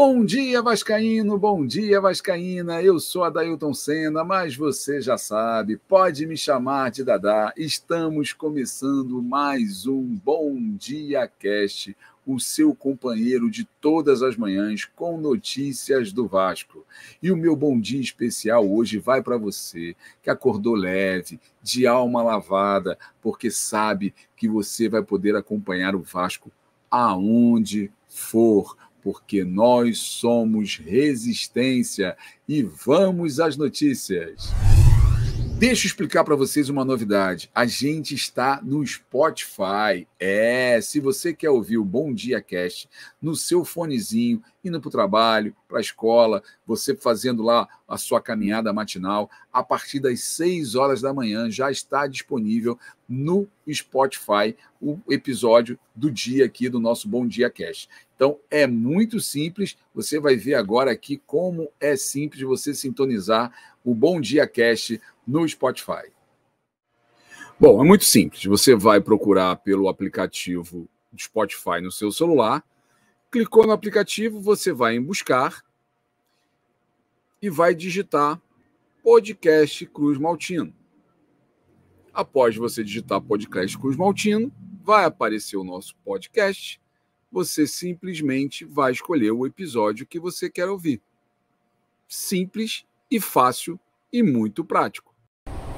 Bom dia, vascaíno, bom dia, vascaína. Eu sou Adailton Senna, mas você já sabe, pode me chamar de Dadá. Estamos começando mais um Bom Dia Cast, o seu companheiro de todas as manhãs com notícias do Vasco. E o meu bom dia especial hoje vai para você, que acordou leve, de alma lavada, porque sabe que você vai poder acompanhar o Vasco aonde for, porque nós somos resistência. E vamos às notícias. Deixa eu explicar para vocês uma novidade. A gente está no Spotify. Se você quer ouvir o Bom Dia Cast no seu fonezinho, indo para o trabalho, para a escola, você fazendo lá a sua caminhada matinal, a partir das 6 horas da manhã já está disponível no Spotify o episódio do dia aqui do nosso Bom Dia Cast. Então, é muito simples. Você vai ver agora aqui como é simples você sintonizar o Bom Dia Cast no Spotify. Bom, é muito simples. Você vai procurar pelo aplicativo do Spotify no seu celular, clicou no aplicativo, você vai em buscar e vai digitar Podcast Cruz Maltino. Após você digitar Podcast Cruz Maltino, vai aparecer o nosso podcast. Você simplesmente vai escolher o episódio que você quer ouvir. Simples e fácil e muito prático.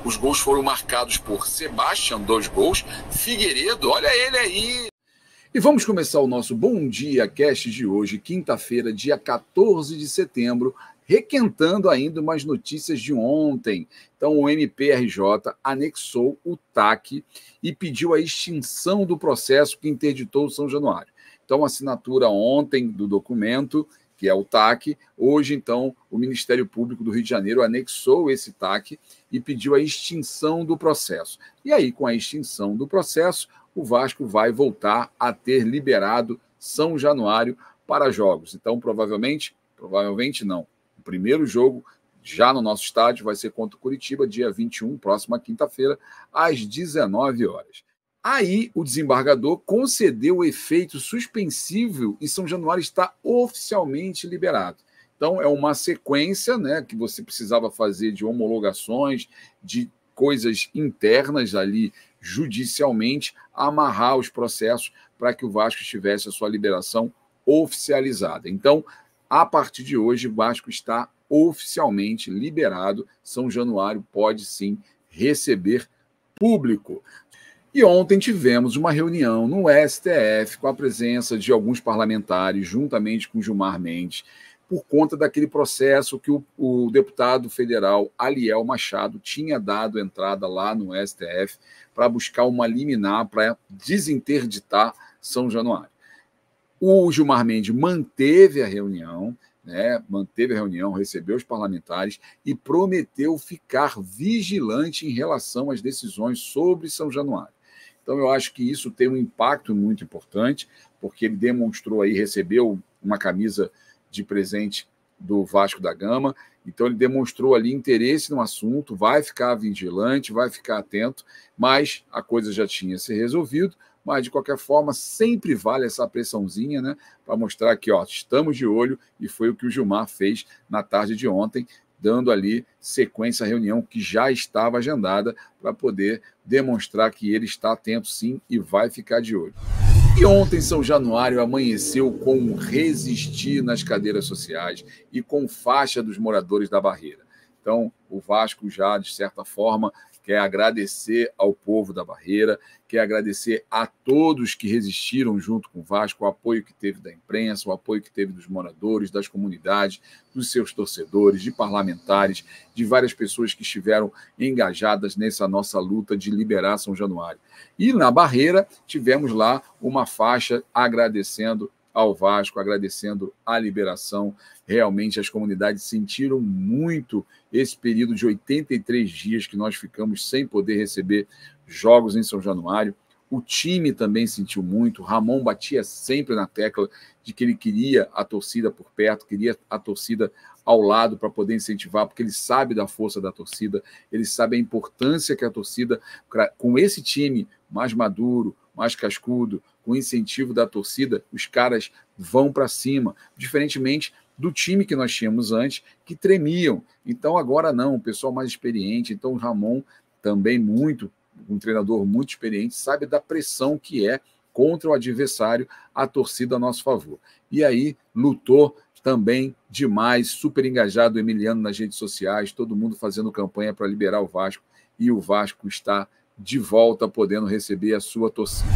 Os gols foram marcados por Sebastião, 2 gols. Figueiredo, olha ele aí. E vamos começar o nosso Bom Dia Cast de hoje, quinta-feira, dia 14 de setembro, requentando ainda umas notícias de ontem. Então, o MPRJ anexou o TAC e pediu a extinção do processo que interditou o São Januário. Então, a assinatura ontem do documento, que é o TAC. Hoje, então, o Ministério Público do Rio de Janeiro anexou esse TAC e pediu a extinção do processo. E aí, com a extinção do processo, o Vasco vai voltar a ter liberado São Januário para jogos. Então, provavelmente não. O primeiro jogo, já no nosso estádio, vai ser contra o Curitiba, dia 21, próxima quinta-feira, às 19 horas. Aí, o desembargador concedeu o efeito suspensivo e São Januário está oficialmente liberado. Então, é uma sequência, né, que você precisava fazer de homologações, de coisas internas ali, judicialmente, amarrar os processos para que o Vasco tivesse a sua liberação oficializada. Então, a partir de hoje, o Vasco está oficialmente liberado. São Januário pode, sim, receber público. E ontem tivemos uma reunião no STF com a presença de alguns parlamentares, juntamente com Gilmar Mendes, por conta daquele processo que o deputado federal Aliel Machado tinha dado entrada lá no STF para buscar uma liminar para desinterditar São Januário. O Gilmar Mendes manteve a reunião, recebeu os parlamentares e prometeu ficar vigilante em relação às decisões sobre São Januário. Então, eu acho que isso tem um impacto muito importante, porque ele demonstrou aí, recebeu uma camisa de presente do Vasco da Gama, então ele demonstrou ali interesse no assunto, vai ficar vigilante, vai ficar atento, mas a coisa já tinha se resolvido, mas de qualquer forma sempre vale essa pressãozinha, né, para mostrar que estamos de olho, e foi o que o Gilmar fez na tarde de ontem, dando ali sequência à reunião que já estava agendada para poder demonstrar que ele está atento sim e vai ficar de olho. E ontem São Januário amanheceu com resistir nas cadeiras sociais e com faixa dos moradores da Barreira. Então, o Vasco já, de certa forma, quer agradecer ao povo da Barreira, quer agradecer a todos que resistiram junto com o Vasco, o apoio que teve da imprensa, o apoio que teve dos moradores, das comunidades, dos seus torcedores, de parlamentares, de várias pessoas que estiveram engajadas nessa nossa luta de liberar São Januário. E na Barreira tivemos lá uma faixa agradecendo ao Vasco, agradecendo a liberação. Realmente as comunidades sentiram muito esse período de 83 dias que nós ficamos sem poder receber jogos em São Januário. O time também sentiu muito. Ramon batia sempre na tecla de que ele queria a torcida por perto, queria a torcida ao lado para poder incentivar, porque ele sabe da força da torcida, ele sabe a importância que a torcida, com esse time mais maduro, mais cascudo, com incentivo da torcida, os caras vão para cima, diferentemente do time que nós tínhamos antes, que tremiam. Então agora não, o pessoal mais experiente, então o Ramon também um treinador muito experiente, sabe da pressão que é contra o adversário a torcida a nosso favor. E aí lutou também demais, super engajado o Emiliano nas redes sociais, todo mundo fazendo campanha para liberar o Vasco, e o Vasco está de volta podendo receber a sua torcida.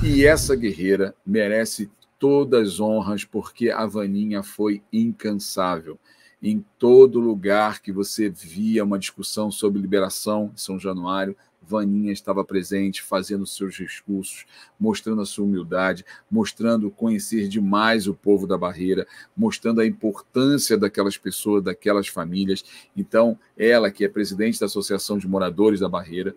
E essa guerreira merece todas as honras, porque a Vaninha foi incansável. Em todo lugar que você via uma discussão sobre liberação de São Januário, Vaninha estava presente, fazendo seus discursos, mostrando a sua humildade, mostrando conhecer demais o povo da Barreira, mostrando a importância daquelas pessoas, daquelas famílias. Então, ela, que é presidente da Associação de Moradores da Barreira,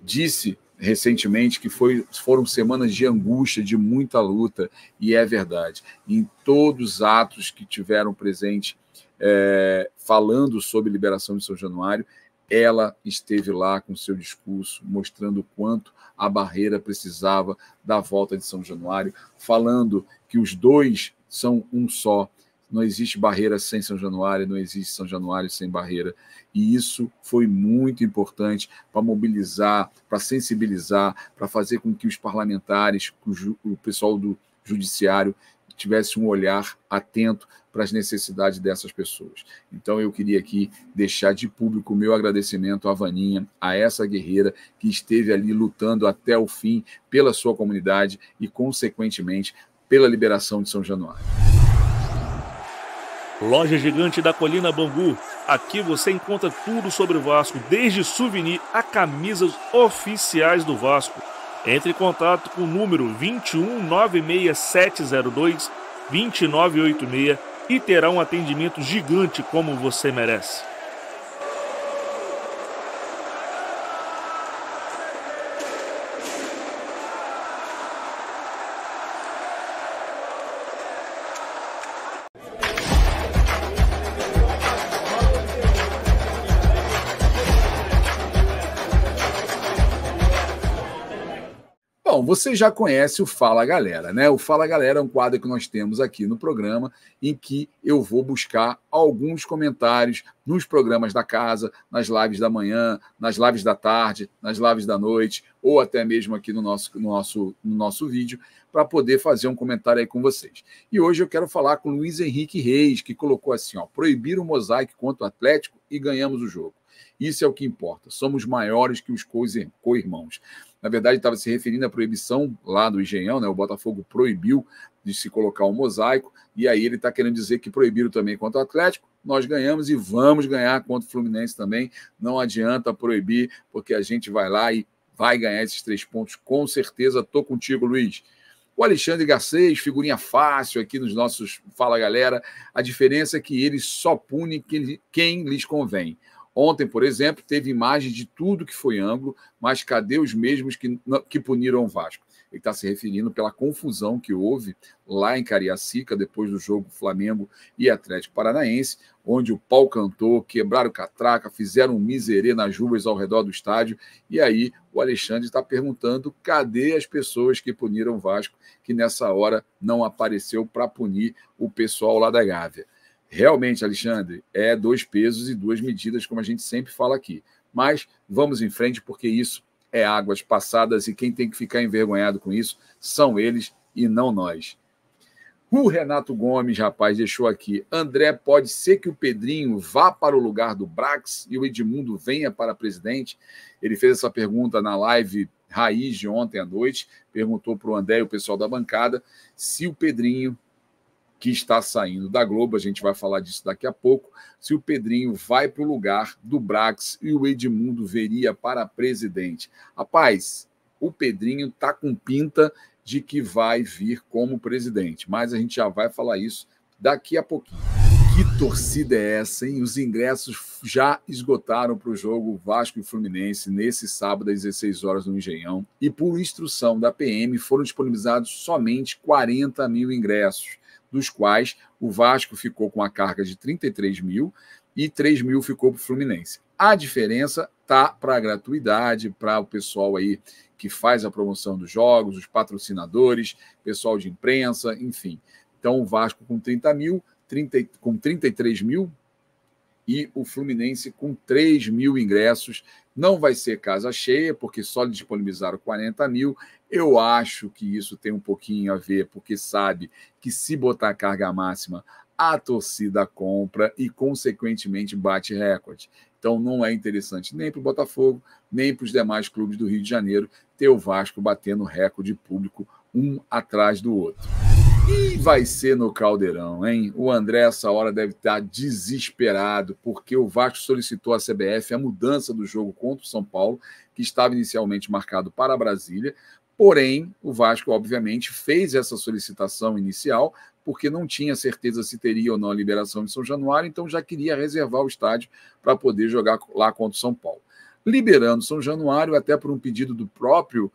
disse recentemente que foram semanas de angústia, de muita luta, e é verdade. Em todos os atos que tiveram presente, falando sobre liberação de São Januário, ela esteve lá com seu discurso, mostrando o quanto a Barreira precisava da volta de São Januário, falando que os dois são um só. Não existe Barreira sem São Januário, não existe São Januário sem Barreira. E isso foi muito importante para mobilizar, para sensibilizar, para fazer com que os parlamentares, o pessoal do judiciário, tivesse um olhar atento para as necessidades dessas pessoas. Então eu queria aqui deixar de público o meu agradecimento à Vaninha, a essa guerreira que esteve ali lutando até o fim pela sua comunidade e, consequentemente, pela liberação de São Januário. Loja Gigante da Colina Bangu. Aqui você encontra tudo sobre o Vasco, desde souvenir a camisas oficiais do Vasco. Entre em contato com o número 21 96702 2986 e terá um atendimento gigante como você merece. Bom, você já conhece o Fala Galera, né? O Fala Galera é um quadro que nós temos aqui no programa em que eu vou buscar alguns comentários nos programas da casa, nas lives da manhã, nas lives da tarde, nas lives da noite, ou até mesmo aqui no nosso vídeo, para poder fazer um comentário aí com vocês. E hoje eu quero falar com o Luiz Henrique Reis, que colocou assim, ó, proibir o mosaico contra o Atlético e ganhamos o jogo. Isso é o que importa. Somos maiores que os co-irmãos. Na verdade, estava se referindo à proibição lá do Engenhão, né? O Botafogo proibiu de se colocar um mosaico, e aí ele está querendo dizer que proibiram também contra o Atlético. Nós ganhamos e vamos ganhar contra o Fluminense também. Não adianta proibir, porque a gente vai lá e vai ganhar esses 3 pontos, com certeza. Estou contigo, Luiz. O Alexandre Garcês, figurinha fácil aqui nos nossos Fala Galera. A diferença é que ele só pune quem lhes convém. Ontem, por exemplo, teve imagens de tudo que foi ângulo, mas cadê os mesmos que puniram o Vasco? Ele está se referindo pela confusão que houve lá em Cariacica, depois do jogo Flamengo e Atlético Paranaense, onde o pau cantou, quebraram catraca, fizeram um miserê nas ruas ao redor do estádio, e aí o Alexandre está perguntando cadê as pessoas que puniram o Vasco, que nessa hora não apareceu para punir o pessoal lá da Gávea. Realmente, Alexandre, é 2 pesos e 2 medidas, como a gente sempre fala aqui. Mas vamos em frente, porque isso é águas passadas e quem tem que ficar envergonhado com isso são eles e não nós. O Renato Gomes, rapaz, deixou aqui. André, pode ser que o Pedrinho vá para o lugar do Brax e o Edmundo venha para presidente? Ele fez essa pergunta na live Raiz de ontem à noite, perguntou para o André e o pessoal da bancada se o Pedrinho, que está saindo da Globo, a gente vai falar disso daqui a pouco, se o Pedrinho vai para o lugar do Brax e o Edmundo viria para presidente. Rapaz, o Pedrinho está com pinta de que vai vir como presidente, mas a gente já vai falar isso daqui a pouquinho. Que torcida é essa, hein? Os ingressos já esgotaram para o jogo Vasco e Fluminense nesse sábado às 16 horas no Engenhão, e por instrução da PM foram disponibilizados somente 40 mil ingressos, dos quais o Vasco ficou com a carga de 33 mil e 3 mil ficou para o Fluminense. A diferença tá para gratuidade, para o pessoal aí que faz a promoção dos jogos, os patrocinadores, pessoal de imprensa, enfim. Então, o Vasco com 30 mil, com 33 mil, e o Fluminense com 3 mil ingressos. Não vai ser casa cheia, porque só disponibilizaram 40 mil. Eu acho que isso tem um pouquinho a ver, porque sabe que se botar carga máxima, a torcida compra e, consequentemente, bate recorde. Então, não é interessante nem para o Botafogo, nem para os demais clubes do Rio de Janeiro ter o Vasco batendo recorde público um atrás do outro. E vai ser no Caldeirão, hein? O André, essa hora, deve estar desesperado, porque o Vasco solicitou à CBF a mudança do jogo contra o São Paulo, que estava inicialmente marcado para Brasília. Porém, o Vasco, obviamente, fez essa solicitação inicial, porque não tinha certeza se teria ou não a liberação de São Januário, então já queria reservar o estádio para poder jogar lá contra o São Paulo. Liberando São Januário, até por um pedido do próprio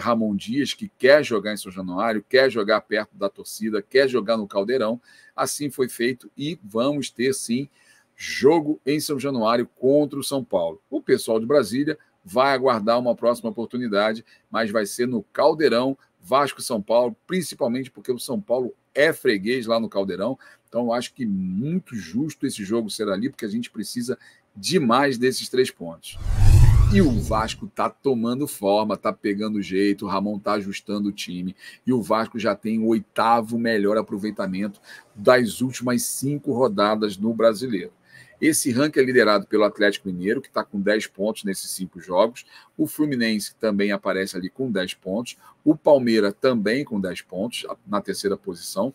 Ramon Dias, que quer jogar em São Januário, quer jogar perto da torcida, quer jogar no Caldeirão. Assim foi feito e vamos ter, sim, jogo em São Januário contra o São Paulo. O pessoal de Brasília vai aguardar uma próxima oportunidade, mas vai ser no Caldeirão, Vasco e São Paulo, principalmente porque o São Paulo é freguês lá no Caldeirão. Então, eu acho que muito justo esse jogo ser ali, porque a gente precisa demais desses 3 pontos. E o Vasco está tomando forma, está pegando jeito, o Ramon está ajustando o time. E o Vasco já tem o 8º melhor aproveitamento das últimas 5 rodadas no Brasileiro. Esse ranking é liderado pelo Atlético Mineiro, que está com 10 pontos nesses 5 jogos. O Fluminense também aparece ali com 10 pontos. O Palmeiras também com 10 pontos, na 3ª posição.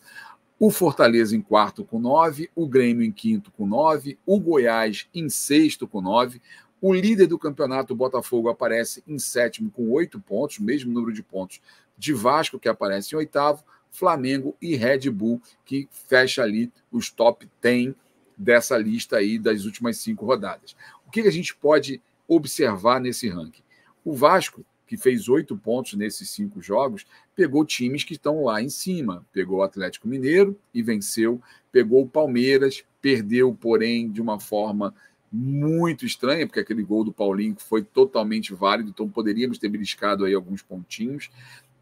O Fortaleza em 4º com 9. O Grêmio em 5º com 9. O Goiás em 6º com 9. O líder do campeonato, o Botafogo, aparece em 7º com 8 pontos, mesmo número de pontos de Vasco, que aparece em 8º, Flamengo e Red Bull, que fecha ali os top 10 dessa lista aí das últimas 5 rodadas. O que a gente pode observar nesse ranking? O Vasco, que fez 8 pontos nesses 5 jogos, pegou times que estão lá em cima. Pegou o Atlético Mineiro e venceu, pegou o Palmeiras, perdeu, porém, de uma forma muito estranha, porque aquele gol do Paulinho foi totalmente válido, então poderíamos ter beliscado aí alguns pontinhos.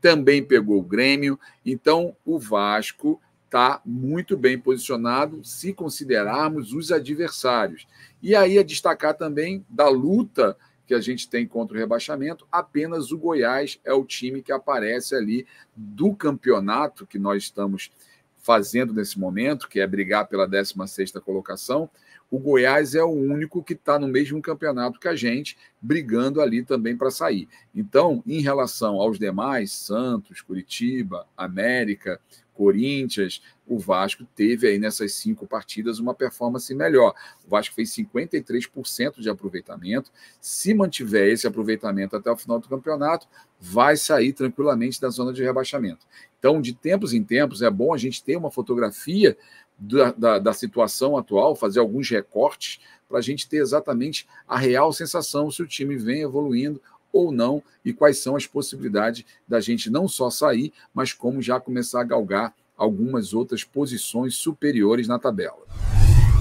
Também pegou o Grêmio, então o Vasco está muito bem posicionado se considerarmos os adversários. E aí a destacar também da luta que a gente tem contra o rebaixamento, apenas o Goiás é o time que aparece ali do campeonato que nós estamos fazendo nesse momento, que é brigar pela 16ª colocação. O Goiás é o único que está no mesmo campeonato que a gente, brigando ali também para sair. Então, em relação aos demais, Santos, Curitiba, América, Corinthians, o Vasco teve aí nessas 5 partidas uma performance melhor. O Vasco fez 53% de aproveitamento. Se mantiver esse aproveitamento até o final do campeonato, vai sair tranquilamente da zona de rebaixamento. Então, de tempos em tempos, é bom a gente ter uma fotografia da situação atual, fazer alguns recortes para a gente ter exatamente a real sensação se o time vem evoluindo ou não e quais são as possibilidades da gente não só sair, mas como já começar a galgar algumas outras posições superiores na tabela.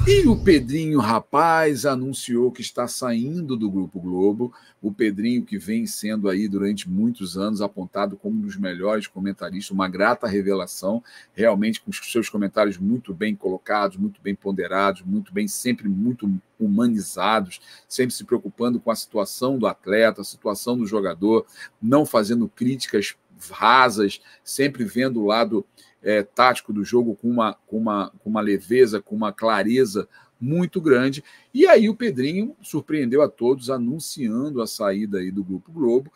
E o Pedrinho, rapaz, anunciou que está saindo do Grupo Globo. O Pedrinho, que vem sendo aí durante muitos anos apontado como um dos melhores comentaristas, uma grata revelação, realmente com os seus comentários muito bem colocados, muito bem ponderados, muito bem, sempre muito humanizados, sempre se preocupando com a situação do atleta, a situação do jogador, não fazendo críticas rasas, sempre vendo o lado tático do jogo com uma leveza, com uma clareza muito grande. E aí o Pedrinho surpreendeu a todos anunciando a saída aí do Grupo Globo.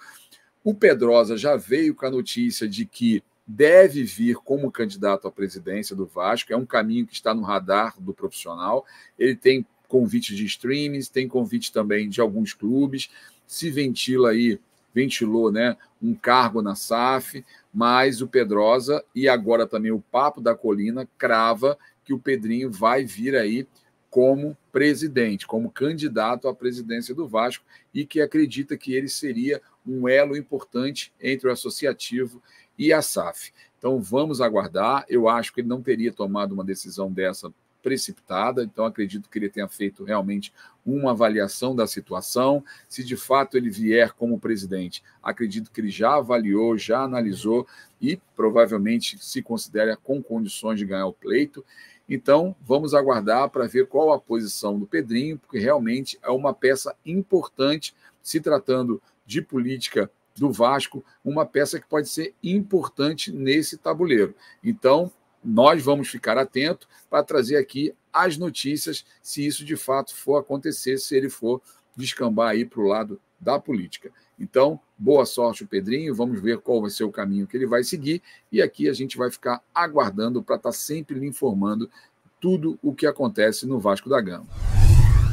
O Pedrosa já veio com a notícia de que deve vir como candidato à presidência do Vasco, é um caminho que está no radar do profissional. Ele tem convites de streamings, tem convite também de alguns clubes, se ventilou, né, um cargo na SAF, mas o Pedrosa e agora também o Papo da Colina crava que o Pedrinho vai vir aí como presidente, como candidato à presidência do Vasco e que acredita que ele seria um elo importante entre o associativo e a SAF. Então vamos aguardar. Eu acho que ele não teria tomado uma decisão dessa precipitada, então acredito que ele tenha feito realmente uma avaliação da situação. Se de fato ele vier como presidente, acredito que ele já avaliou, já analisou e provavelmente se considera com condições de ganhar o pleito. Então, vamos aguardar para ver qual a posição do Pedrinho, porque realmente é uma peça importante, se tratando de política do Vasco, uma peça que pode ser importante nesse tabuleiro. Então, nós vamos ficar atentos para trazer aqui as notícias, se isso de fato for acontecer, se ele for descambar aí para o lado da política. Então, boa sorte, o Pedrinho, vamos ver qual vai ser o caminho que ele vai seguir, e aqui a gente vai ficar aguardando para estar sempre lhe informando tudo o que acontece no Vasco da Gama.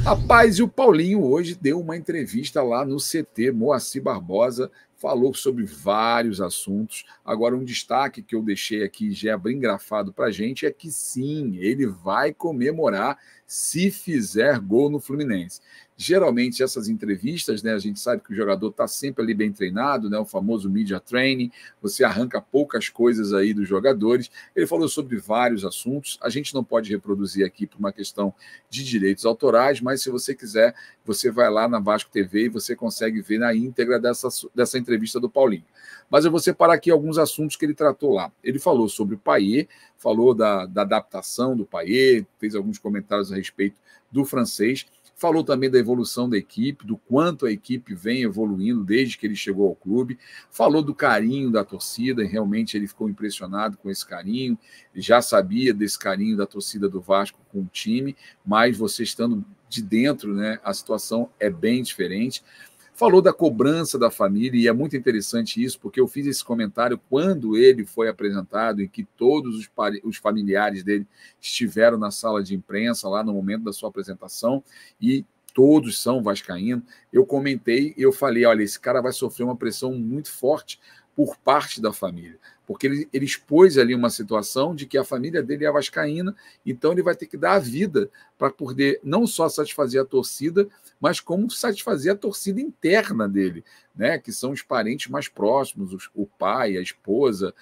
Rapaz, e o Paulinho hoje deu uma entrevista lá no CT, Moacir Barbosa, falou sobre vários assuntos. Agora, um destaque que eu deixei aqui já bem grafado para a gente é que sim, ele vai comemorar se fizer gol no Fluminense. Geralmente, essas entrevistas, né, a gente sabe que o jogador está sempre ali bem treinado, né, o famoso media training, você arranca poucas coisas aí dos jogadores. Ele falou sobre vários assuntos, a gente não pode reproduzir aqui por uma questão de direitos autorais, mas se você quiser, você vai lá na Vasco TV e você consegue ver na íntegra dessa entrevista do Paulinho. Mas eu vou separar aqui alguns assuntos que ele tratou lá. Ele falou sobre o Payet, falou da adaptação do Payet, fez alguns comentários a respeito do francês, falou também da evolução da equipe, do quanto a equipe vem evoluindo desde que ele chegou ao clube, falou do carinho da torcida, e realmente ele ficou impressionado com esse carinho, ele já sabia desse carinho da torcida do Vasco com o time, mas você estando de dentro, né, a situação é bem diferente. Falou da cobrança da família, e é muito interessante isso, porque eu fiz esse comentário quando ele foi apresentado, em que todos os familiares dele estiveram na sala de imprensa, lá no momento da sua apresentação, e todos são vascaínos. Eu comentei, eu falei, olha, esse cara vai sofrer uma pressão muito forte por parte da família, porque ele expôs ali uma situação de que a família dele é vascaína, então ele vai ter que dar a vida para poder não só satisfazer a torcida, mas como satisfazer a torcida interna dele, né? Que são os parentes mais próximos, o pai, a esposa,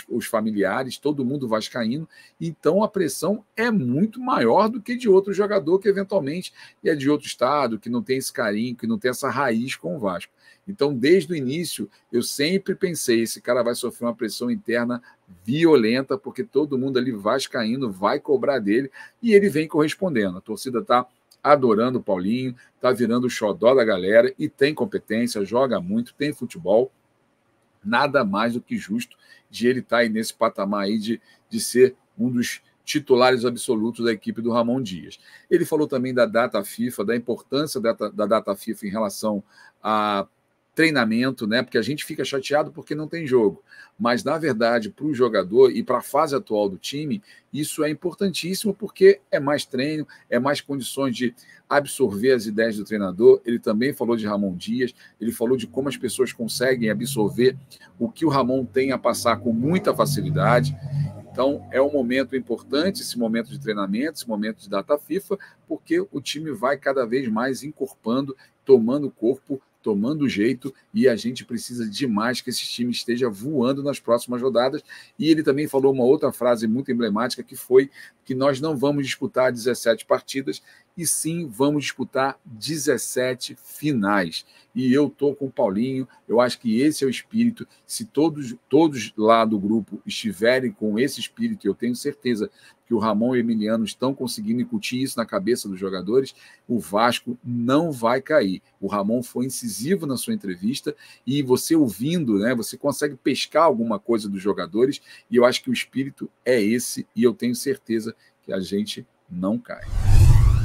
os familiares, todo mundo vascaíno. Então a pressão é muito maior do que de outro jogador que eventualmente é de outro estado, que não tem esse carinho, que não tem essa raiz com o Vasco. Então, desde o início, eu sempre pensei, esse cara vai sofrer uma pressão interna violenta, porque todo mundo ali vascaíno vai cobrar dele, e ele vem correspondendo. A torcida está adorando o Paulinho, está virando o xodó da galera, e tem competência, joga muito, tem futebol, nada mais do que justo de ele estar aí nesse patamar aí de ser um dos titulares absolutos da equipe do Ramon Dias. Ele falou também da data FIFA, da importância da data FIFA em relação a treinamento, né? Porque a gente fica chateado porque não tem jogo. Mas, na verdade, para o jogador e para a fase atual do time, isso é importantíssimo porque é mais treino, é mais condições de absorver as ideias do treinador. Ele também falou de Ramon Dias, ele falou de como as pessoas conseguem absorver o que o Ramon tem a passar com muita facilidade. Então, é um momento importante, esse momento de treinamento, esse momento de data FIFA, porque o time vai cada vez mais encorpando, tomando corpo, tomando jeito, e a gente precisa demais que esse time esteja voando nas próximas rodadas. E ele também falou uma outra frase muito emblemática, que foi que nós não vamos disputar 17 partidas, e sim vamos disputar 17 finais. E eu estou com o Paulinho, eu acho que esse é o espírito. Se todos lá do grupo estiverem com esse espírito, eu tenho certeza que o Ramon e o Emiliano estão conseguindo incutir isso na cabeça dos jogadores, o Vasco não vai cair. O Ramon foi incisivo na sua entrevista, e você ouvindo, né, você consegue pescar alguma coisa dos jogadores, e eu acho que o espírito é esse, e eu tenho certeza que a gente não cai.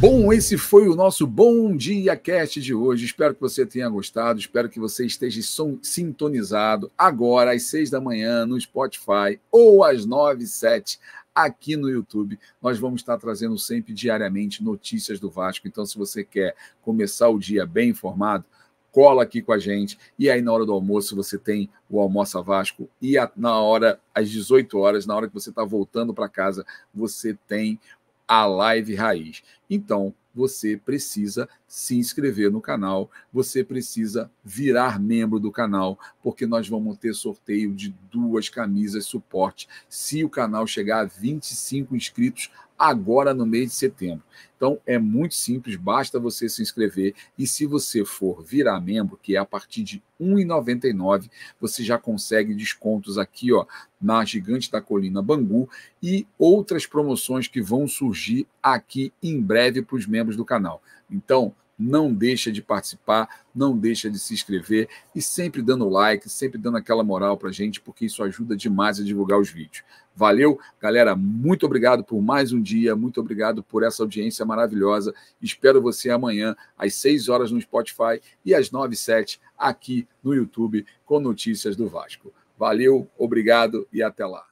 Bom, esse foi o nosso Bom Dia Cast de hoje. Espero que você tenha gostado, espero que você esteja sintonizado agora às 6 da manhã no Spotify ou às 9, 7 aqui no YouTube. Nós vamos estar trazendo sempre diariamente notícias do Vasco. Então, se você quer começar o dia bem informado, cola aqui com a gente. E aí, na hora do almoço, você tem o Almoça Vasco. E na hora, às 18 horas, na hora que você está voltando para casa, você tem a Live Raiz. Então, você precisa se inscrever no canal, você precisa virar membro do canal, porque nós vamos ter sorteio de 2 camisas suporte. Se o canal chegar a 25 inscritos agora no mês de setembro. Então, é muito simples, basta você se inscrever e se você for virar membro, que é a partir de R$ 1,99, você já consegue descontos aqui, ó, na Gigante da Colina Bangu e outras promoções que vão surgir aqui em breve para os membros do canal. Então, não deixa de participar, não deixa de se inscrever e sempre dando like, sempre dando aquela moral para a gente, porque isso ajuda demais a divulgar os vídeos. Valeu, galera, muito obrigado por mais um dia, muito obrigado por essa audiência maravilhosa. Espero você amanhã, às 6 horas no Spotify e às 9h07 aqui no YouTube com notícias do Vasco. Valeu, obrigado e até lá.